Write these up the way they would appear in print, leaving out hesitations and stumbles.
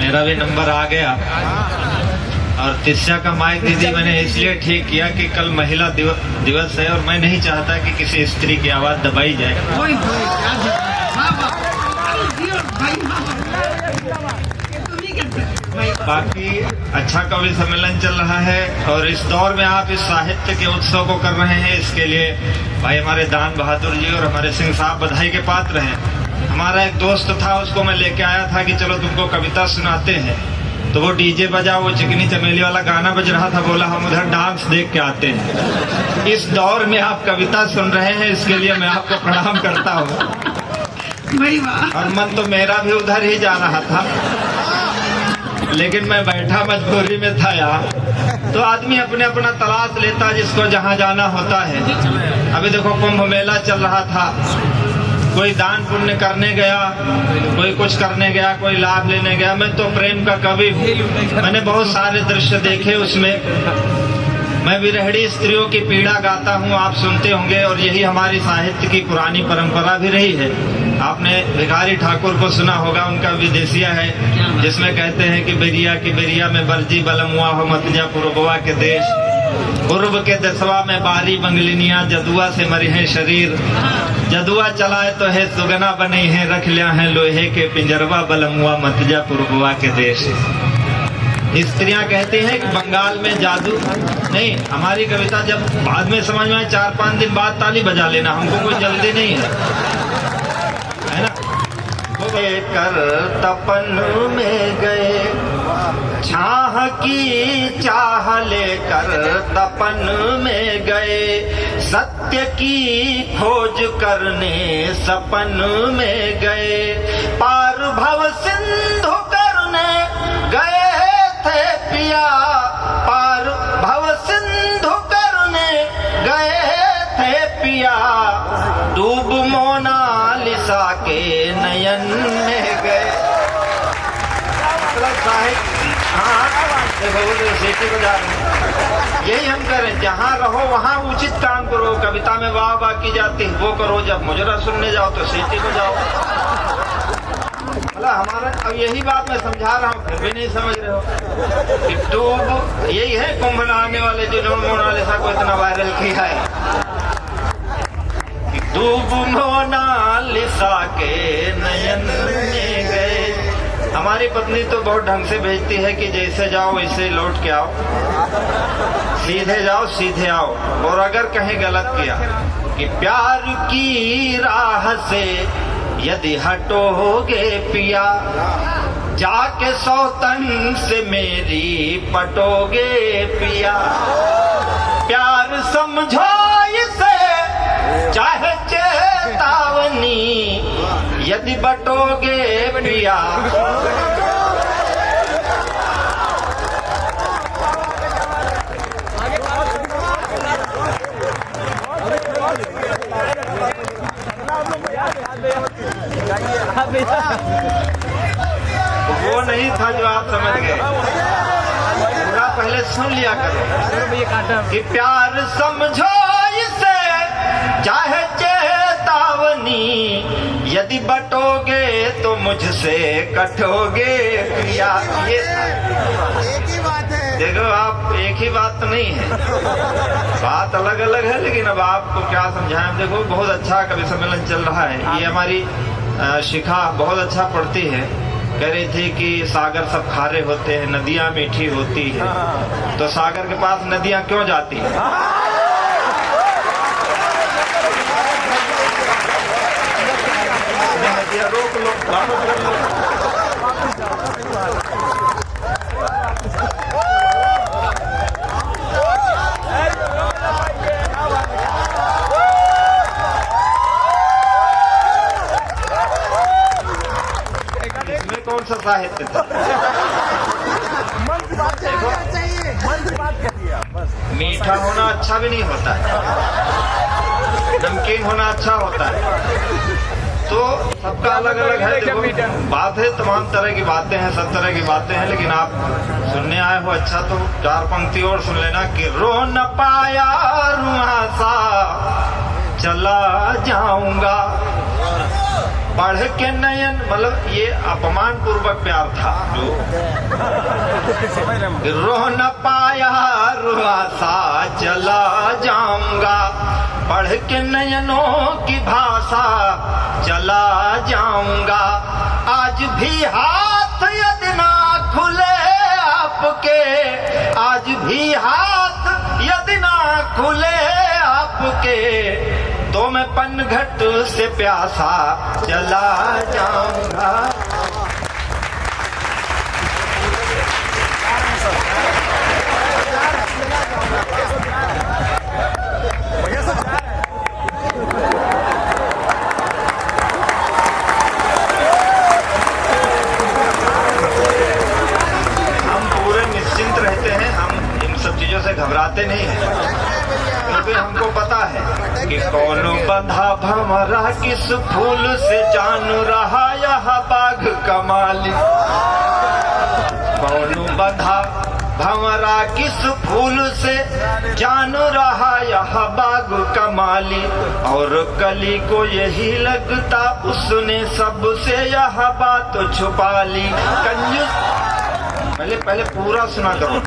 मेरा भी नंबर आ गया। और तिस्या का माइक दीदी मैंने इसलिए ठीक किया कि कल महिला दिवस है और मैं नहीं चाहता कि किसी स्त्री की आवाज दबाई जाए। बाकी अच्छा कवि सम्मेलन चल रहा है और इस दौर में आप इस साहित्य के उत्सव को कर रहे हैं, इसके लिए भाई हमारे दान बहादुर जी और हमारे सिंह साहब बधाई के पात्र हैं। हमारा एक दोस्त था, उसको मैं लेके आया था कि चलो तुमको कविता सुनाते हैं, तो वो डीजे बजा, वो चिकनी चमेली वाला गाना बज रहा था, बोला हम उधर डांस देख के आते हैं। इस दौर में आप कविता सुन रहे हैं, इसके लिए मैं आपको प्रणाम करता हूँ। और मन तो मेरा भी उधर ही जा रहा था, लेकिन मैं बैठा मजबूरी में था यार। तो आदमी अपने अपना तलाश लेता जिसको जहाँ जाना होता है। अभी देखो कुंभ मेला चल रहा था, कोई दान पुण्य करने गया, कोई कुछ करने गया, कोई लाभ लेने गया। मैं तो प्रेम का कवि हूँ, मैंने बहुत सारे दृश्य देखे उसमें। मैं विरहड़ी स्त्रियों की पीड़ा गाता हूँ, आप सुनते होंगे, और यही हमारी साहित्य की पुरानी परंपरा भी रही है। आपने भिखारी ठाकुर को सुना होगा, उनका विदेशिया है जिसमें कहते हैं कि बेरिया की बेरिया में बरजी बलमुआ हो मतजा पूर्ववा के देश, पूर्व के दसवा में बारी बंगलिनिया जदुआ से मरी है शरीर, जदुआ चलाए तो है सुगना बने हैं, रख लिया है लोहे के पिंजरवा बलमुआ मतजा पूर्ववा के देश। स्त्रियां कहती हैं कि बंगाल में जादू नहीं। हमारी कविता जब बाद में समझ में आए, 4-5 दिन बाद ताली बजा लेना, हमको कोई जल्दी नहीं है ना। कर तपन में गए, छाह की चाह लेकर तपन में गए, सत्य की खोज करने सपन में गए, पार भव सिंधु करने गए थे पिया, पार भव सिंधु करने गए थे पिया, डूब मोनालिसा के नयन में गए। सीटी बजा रहे, यही हम करें, जहाँ रहो वहाँ उचित काम करो। कविता में वाह वाह की जाती है वो करो, जब मुजरा सुनने जाओ तो सीटी बजाओ। हमारा अब यही बात मैं समझा रहा हूँ, फिर भी नहीं समझ रहे हो कि डूब, यही है कुंभ नहाने वाले जो मोनालिसा को इतना वायरल किया है कि डूब मोनालिसा के नयन में गए। हमारी पत्नी तो बहुत ढंग से भेजती है कि जैसे जाओ वैसे लौट के आओ, सीधे जाओ सीधे आओ। और अगर कहीं गलत किया कि प्यार की राह से यदि हटोगे पिया, जाके सौतन से मेरी पटोगे पिया, प्यार समझो इसे चाहे चेतावनी, यदि बटोगे पिया। वो नहीं था जो आप समझ गए, पूरा पहले सुन लिया करो कि प्यार समझो इसे चाहे चेतावनी, यदि बटोगे तो मुझसे कटोगे पिया। ये एक ही बात है, देखो आप, एक ही बात तो नहीं है, बात अलग अलग है, लेकिन अब आपको क्या समझाएं। देखो बहुत अच्छा कवि सम्मेलन चल रहा है। ये हमारी शिखा बहुत अच्छा पढ़ती है, कह रही थी कि सागर सब खारे होते हैं, नदियां मीठी होती है, तो सागर के पास नदियां क्यों जाती है? नदियां रोक लो, वापस कर लो। कौन सा साहित्य था? मीठा होना अच्छा भी नहीं होता है, नमकीन होना अच्छा होता है, तो सबका अलग अलग है। देखो बात है, तमाम तरह की बातें हैं, सब तरह की बातें हैं, लेकिन आप सुनने आए हो अच्छा तो 4 पंक्ति और सुन लेना कि रो न पाया रुआसा चला जाऊंगा, बढ़ के नयन, मतलब ये अपमान पूर्वक प्यार था जो रोह न पाया रुआसा चला जाऊंगा, बढ़ के नयनों की भाषा चला जाऊंगा। आज भी हाथ यदि ना खुले आपके, आज भी हाथ यदि ना खुले आपके, तो मैं पनघट से प्यासा चला जाऊंगा। से घबराते नहीं है, क्योंकि हमको पता है कि कौन बंधा भंवरा किस फूल से जान रहा यह बाग कमाली। कौन बंधा भंवरा किस फूल से जान रहा यह बाग कमाली, और कली को यही लगता उसने सबसे यह बात छुपा ली। कंजूस पहले पूरा सुना करो,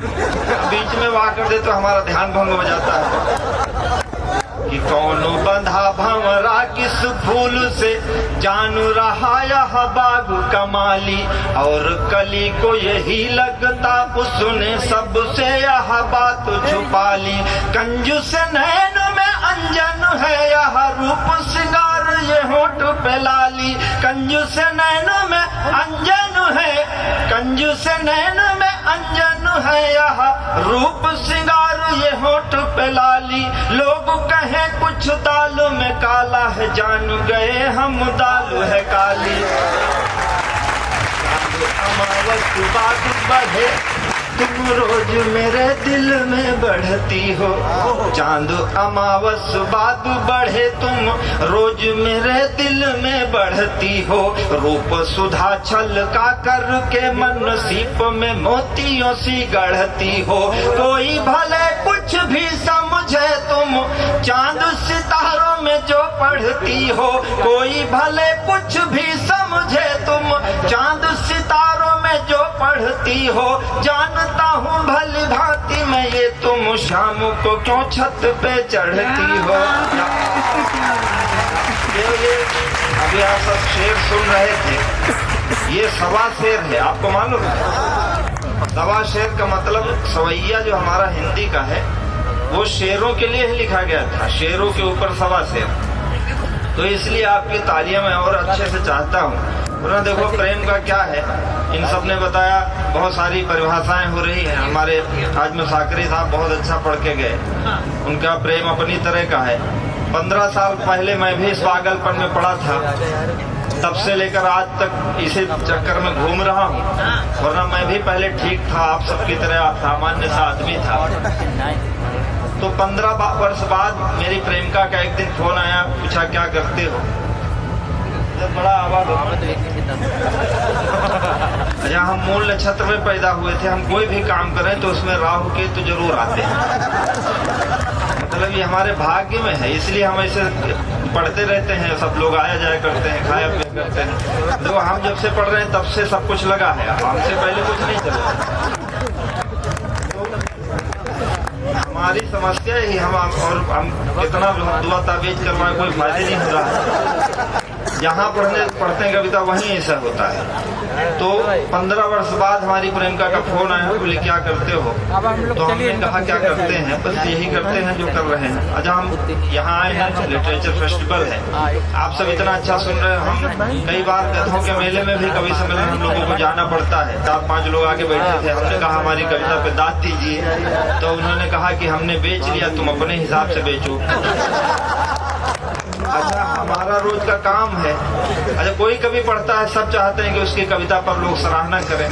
बीच में वाह कर दे तो हमारा ध्यान भंग हो जाता है। कि कौन बंधा भंवरा किस फूल से जान रहा यह बाग कमाली, और कली को यही लगता उसने सबसे यह बात छुपा ली। कंजूस नैन में अंजन है यह रूप सिंगार ये होठ पे लाली। कंजूस नैन में अंजन है, कंजूस नैन में अंजन है यह रूप सिंगार ये होठ पे लाली। लोग कहें कुछ दाल में काला है, जान गए हम दाल है काली। अमावस बात बढ़े तुम रोज मेरे दिल में बढ़ती हो, चांद अमावस बात बढ़े तुम रोज मेरे दिल में बढ़ती हो। रूप सुधा छलका करके मन सीप में मोतियों सी गढ़ती हो। कोई भले कुछ भी समझे तुम चांद सितारों में जो पढ़ती हो, कोई भले कुछ भी समझे तुम चांद सितारों में जो पढ़ती हो। जानता हूँ भली भांति मैं ये तुम शाम को क्यों छत पे चढ़ती हो। ये अभी आप सब शेर सुन रहे थे, ये सवा शेर है, आपको मालूम है? सवा शेर का मतलब सवैया जो हमारा हिंदी का है वो शेरों के लिए ही लिखा गया था, शेरों के ऊपर सवा शेर। तो इसलिए आपकी तालियां मैं और अच्छे से चाहता हूँ। उन्होंने देखो प्रेम का क्या है, इन सब ने बताया, बहुत सारी परिभाषाएं हो रही हैं। हमारे आज मुसाकरी साहब बहुत अच्छा पढ़ के गए, उनका प्रेम अपनी तरह का है। 15 साल पहले मैं भी इस पागलपन में पड़ा था, तब से लेकर आज तक इसी चक्कर में घूम रहा हूँ। वरना मैं भी पहले ठीक था, आप सबकी तरह सामान्य सा आदमी था। तो 15 वर्ष बाद मेरी प्रेमिका का एक दिन फोन आया, पूछा क्या करते हो। बड़ा आवाज अच्छा, हम मूल नक्षत्र में पैदा हुए थे, हम कोई भी काम करें तो उसमें राहु केतु जरूर आते हैं। मतलब ये हमारे भाग्य में है, इसलिए हम ऐसे पढ़ते रहते हैं, सब लोग आया जाया करते हैं, खाया पिया करते हैं। देखो हम जब से पढ़ रहे हैं तब से सब कुछ लगा है, हमसे पहले कुछ नहीं चला। हमारी समस्या ही हम कितना दुआ ताबीज करवाए कोई फायदे नहीं हो रहा है। जहाँ पढ़ते हैं कविता वहीं ऐसा होता है। तो 15 वर्ष बाद हमारी प्रेमिका का फोन आया, बोले क्या करते हो। तो हमने कहा क्या करते हैं, बस यही करते हैं जो कर रहे हैं। अच्छा हम यहाँ आए हैं, लिटरेचर फेस्टिवल है, आप सब इतना अच्छा सुन रहे हैं। हम कई बार गधों के मेले में भी कवि सम्मेलन हम लोगों को जाना पड़ता है। 4-5 लोग आगे बैठे थे, हमने कहा हमारी कविता पे दाद दीजिए, तो उन्होंने कहा कि हमने बेच लिया, तुम अपने हिसाब से बेचो। अच्छा हमारा रोज का काम है। अच्छा कोई कवि पढ़ता है, सब चाहते हैं कि उसकी कविता पर लोग सराहना करें,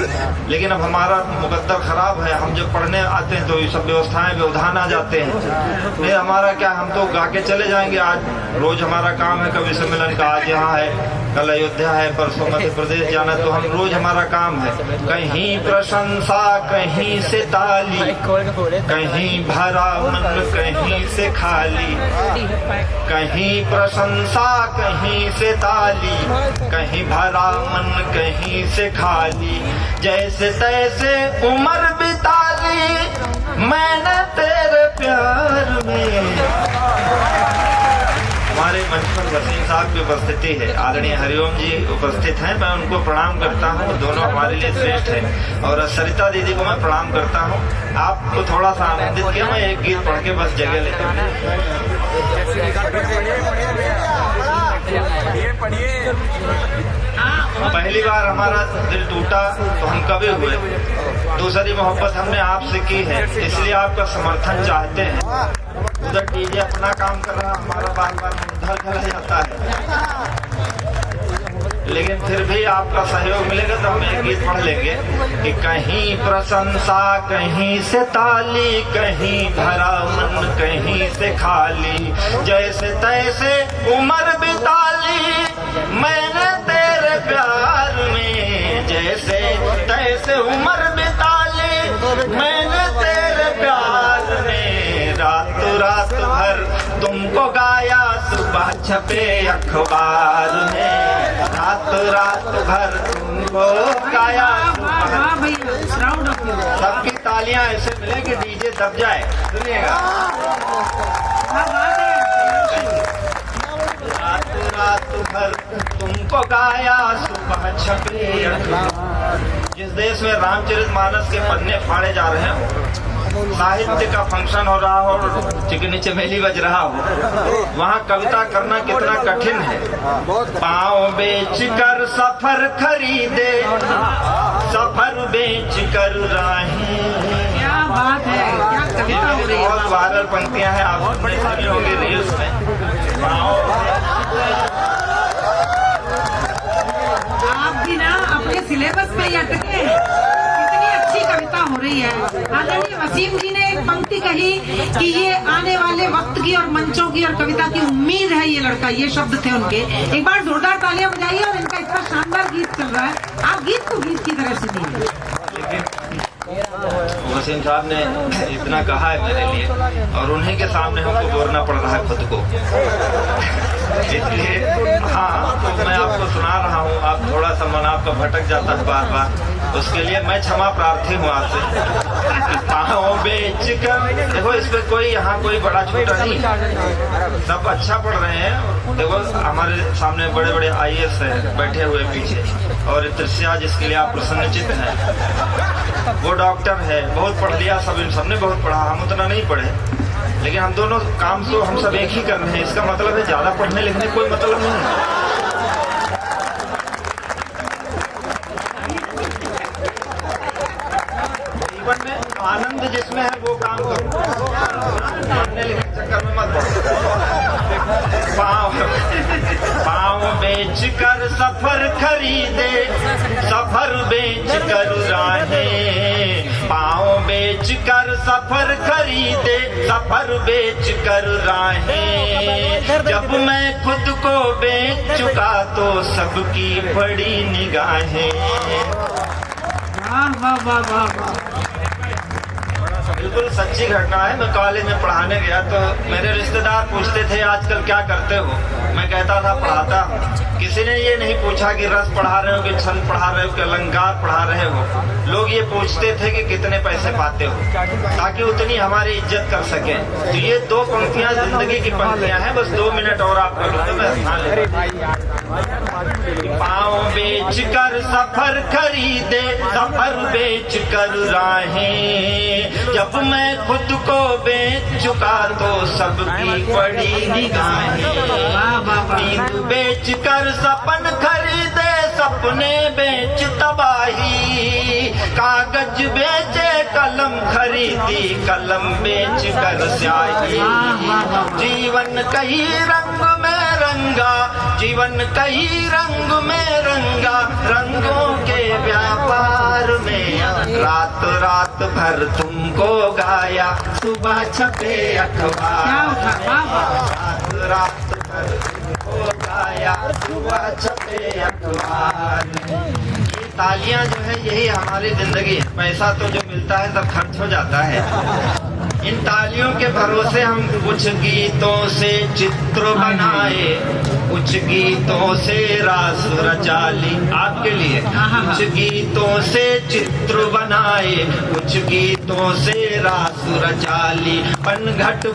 लेकिन अब हमारा मुकद्दर खराब है। हम जब पढ़ने आते हैं तो ये सब व्यवस्थाएं व्यवधान आ जाते हैं। नहीं हमारा क्या, हम तो गा के चले जाएंगे। आज रोज हमारा काम है कवि सम्मेलन का, आज यहाँ है कल अयोध्या है, परसों मध्य प्रदेश जाना, तो हम रोज हमारा काम है कहीं प्रशंसा कहीं से ताली, कहीं भरा मन कहीं से खाली, कहीं प्रशंसा कहीं से ताली, कहीं भरा मन कहीं से खाली, जैसे तैसे उम्र बिता ली मैंने तेरे प्यार में। हमारे मंच पर वसीम साहब की उपस्थिति है, आदरणीय हरिओम जी उपस्थित हैं, मैं उनको प्रणाम करता हूं, दोनों हमारे लिए श्रेष्ठ हैं। और सरिता दीदी को मैं प्रणाम करता हूं। आपको थोड़ा सा आनंदित किया, मैं एक गीत पढ़ के बस जगह लेता हूं। पहली बार हमारा दिल टूटा तो हम कभी हुए, दूसरी मोहब्बत हमने आपसे की है, इसलिए आपका समर्थन चाहते हैं। उधर डीजे अपना काम कर रहा, हमारा बार बार उधर चला जाता है, लेकिन फिर भी आपका सहयोग मिलेगा तो हम एक गीत पढ़ लेंगे कि कहीं प्रशंसा कहीं से ताली, कहीं भरा मन कहीं से खाली, जैसे तैसे उम्र बिता ली मैंने तेरे प्यार में, जैसे तैसे उम्र बिता ली मैंने तेरे प्यार में। रातों रात भर तुमको गाया, सुबह छपे अखबार में, रातों रात भर तुमको गाया। सबकी तालियां ऐसे मिले कि डीजे दब जाए, सुनिएगा। रातों रात भर तुमको गाया, सुबह छपे अखबार। जिस देश में रामचरितमानस के पन्ने फाड़े जा रहे हैं, साहित्य का फंक्शन हो रहा हो, चिकनी चमेली बज रहा हो, वहाँ कविता करना कितना कठिन है। पाँव बेच कर सफर खरीदे, सफर बेच कर राहें। क्या बात है, क्या कविता हो रही है। बहुत वायरल पंक्तियां हैं, आप सुनी होंगी रील्स में। आप भी ना अपने सिलेबस में अटके हैं, कितनी अच्छी कविता हो रही है। आदरणीय वसीम जी ने एक पंक्ति कही कि ये आने वाले वक्त की और मंचों की और कविता की उम्मीद है ये लड़का, ये शब्द थे उनके। एक बार जोरदार तालियां बजाइए। और इनका इतना शानदार गीत चल रहा है, आप गीत को गीत की तरह सुनिए। वसीम साहब ने इतना कहा है मेरे लिए, और उन्हीं के सामने हमको बोलना पड़ रहा है खुद को, इसलिए हाँ, तो मैं आपको सुना रहा हूँ। आप थोड़ा सा मन आपका भटक जाता है बार बार, उसके लिए मैं क्षमा प्रार्थी हूँ आपसे। पाँव बेच कर, देखो इसमें कोई यहाँ कोई बड़ा छोटा नहीं, सब अच्छा पढ़ रहे हैं। देखो हमारे सामने बड़े बड़े IAS है बैठे हुए पीछे, और तृष्या जिसके लिए आप प्रसन्नचित्त हैं, वो डॉक्टर है, बहुत पढ़ लिया, सबने बहुत पढ़ा, हम उतना नहीं पढ़े, लेकिन हम दोनों काम तो हम सब एक ही कर रहे हैं। इसका मतलब है ज्यादा पढ़ने लिखने कोई मतलब नहीं है। जीवन में आनंद जिसमें है वो काम करो, पढ़ने लिखने चक्कर में मत पड़ो। पाँव बेच कर सफर खरीदे, सफर बेच कर राहें। पाँव बेच कर सफर खरीदे, सफर बेच कर राहें। जब मैं खुद को बेच चुका तो सबकी बड़ी निगाहें। वाह वाह वाह वाह, बिल्कुल सच्ची घटना है। मैं कॉलेज में पढ़ाने गया तो मेरे रिश्तेदार पूछते थे आजकल क्या करते हो, मैं कहता था पढ़ाता हूँ। किसी ने ये नहीं पूछा कि रस पढ़ा रहे हो कि छंद पढ़ा रहे हो कि अलंकार पढ़ा रहे हो। लोग ये पूछते थे कि कितने पैसे पाते हो, ताकि उतनी हमारी इज्जत कर सके। तो ये दो पंक्तियां जिंदगी की पंक्तियां हैं, बस 2 मिनट और आप कर लो मैं स्थान ले। पाँव बेच कर सफर खरीदे, सफर बेच कर राहें। जब मैं खुद को बेच चुका तो सबकी बड़ी निगाहें। नींद बेच कर सपन खरीदे, सपने बेच तबाही। कागज बेचे कलम खरीदी, कलम बेच कर स्याही। जीवन कई रंग में रंगा, जीवन कई रंग में रंगा। रंगों के व्यापार में रात रात भर तुमको गाया, सुबह छपे अखबार। रात रात भर तुमको गाया। गाया सुबह छपे अखबार में। ये तालियां जो है यही हमारी जिंदगी है। पैसा तो जो मिलता है सब खर्च हो जाता है। इन तालियों के भरोसे हम कुछ गीतों से चित्र बनाए, कुछ गीतों से रास रचा ली आपके लिए। कुछ गीतों से चित्र बनाए, कुछ गीतों से रास रचा ली। पनघट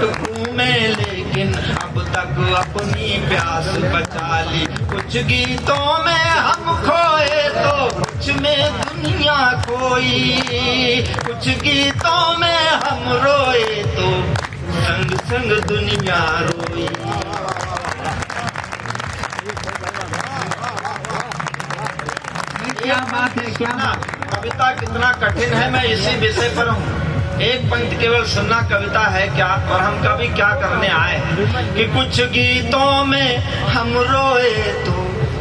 घूमे लेकिन अब तक अपनी प्यास बचा ली। कुछ गीतों में हम खोए तो कुछ में दुनिया खोई। कुछ गीतों में हम रोए तो संग संग दुनिया रोई। क्या बात है, क्या बात। कविता कितना कठिन है, मैं इसी विषय पर हूँ। एक पंक्ति केवल सुनना कविता है क्या, और हम कभी क्या करने आए हैं कि कुछ गीतों में हम रोए तो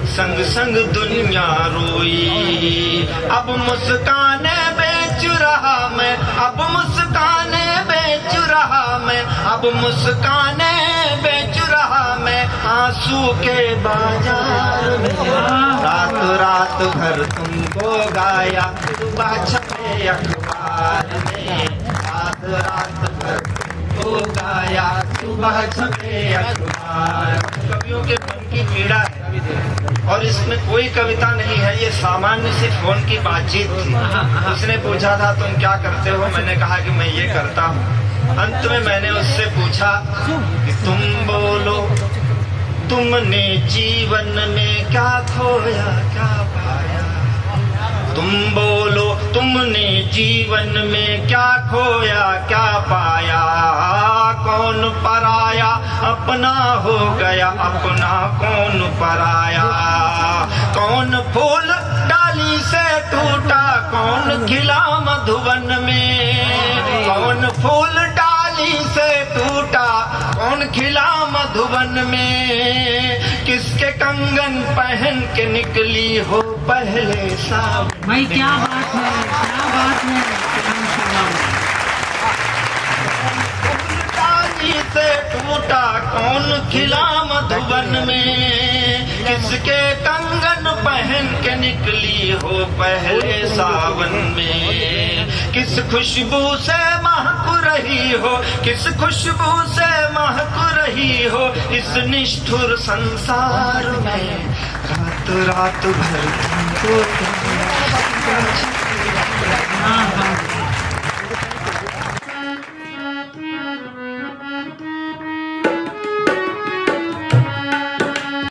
संग संग दुनिया रोई। अब मुस्काने बेच रहा मैं, अब मुस्काने बेच रहा मैं, अब मुस्काने बेच रहा मैं आंसू के बाजार में। रात रात भर तुमको गाया सुबह छपे अखबार में। रात रात भर तुमको गाया सुबह छपे अखबार। कवियों के मन की पीड़ा है और इसमें कोई कविता नहीं है, ये सामान्य सी फोन की बातचीत थी। उसने पूछा था तुम क्या करते हो, मैंने कहा कि मैं ये करता हूँ। अंत में मैंने उससे पूछा कि तुम बोलो तुमने जीवन में क्या खोया क्या पाया। तुम बोलो तुमने जीवन में क्या खोया क्या पाया। कौन पराया अपना हो गया अपना कौन पराया। कौन फूल डाली से टूटा कौन खिला मधुवन में। कौन फूल डाली से टूटा कौन खिला मधुवन में। किसके कंगन पहन के निकली हो पहले सावन। भाई क्या बात है, क्या बात है। डाली से टूटा कौन खिला मधुबन में। किसके कंगन पहन के निकली हो पहले सावन में। किस खुशबू से महक रही हो, किस खुशबू से महक रही हो इस निष्ठुर संसार में। रात रात भर तुमको